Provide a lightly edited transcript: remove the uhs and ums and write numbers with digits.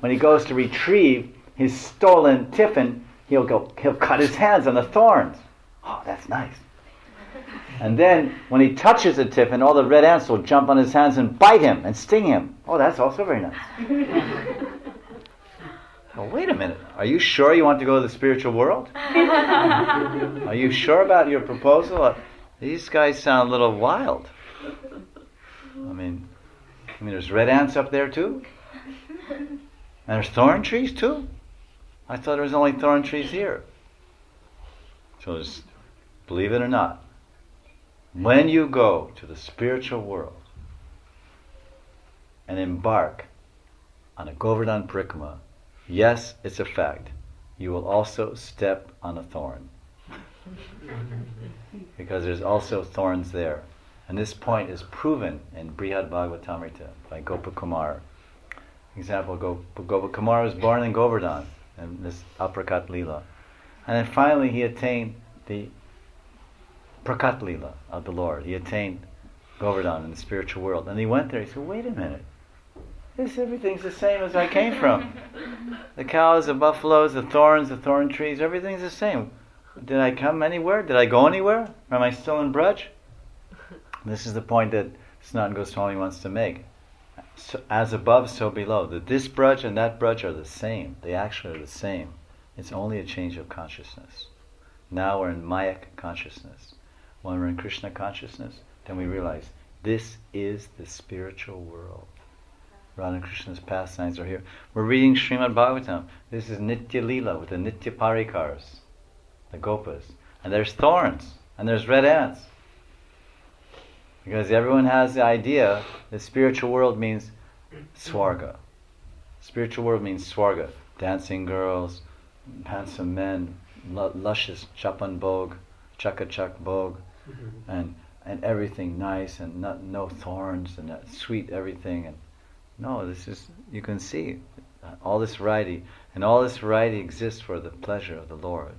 when he goes to retrieve his stolen tiffin, he'll cut his hands on the thorns. Oh, that's nice. And then when he touches the tiffin, all the red ants will jump on his hands and bite him and sting him. Oh, that's also very nice. Oh, wait a minute. Are you sure you want to go to the spiritual world? Are you sure about your proposal? These guys sound a little wild. I mean, there's red ants up there too? And there's thorn trees too? I thought there was only thorn trees here. So just believe it or not, when you go to the spiritual world and embark on a Govardhan Parikrama, yes, it's a fact, you will also step on a thorn. Because there's also thorns there. And this point is proven in Brihad Bhagavatamrita by Gopakumar. For example, Gopakumar was born in Govardhan, in this Aprakat Lila. And then finally he attained the Prakat Lila of the Lord. He attained Govardhan in the spiritual world. And he went there, he said, wait a minute. Everything's the same as I came from. The cows, the buffaloes, the thorns, the thorn trees, everything's the same. Did I come anywhere? Did I go anywhere? Or am I still in Braj? This is the point that Sanatana Goswami wants to make. So, as above, so below. That this Braj and that Braj are the same. They actually are the same. It's only a change of consciousness. Now we're in Mayak consciousness. When we're in Krishna consciousness, then we realize this is the spiritual world. Radha and Krishna's pastimes are here. We're reading Srimad Bhagavatam. This is Nitya Lila with the Nitya Parikars, the Gopas. And there's thorns, and there's red ants. Because everyone has the idea that spiritual world means Swarga. Spiritual world means Swarga. Dancing girls, handsome men, luscious chapan bhog, chakachak bhog, and everything nice, and no thorns, and sweet everything. And no, this is, you can see all this variety, and all this variety exists for the pleasure of the Lord.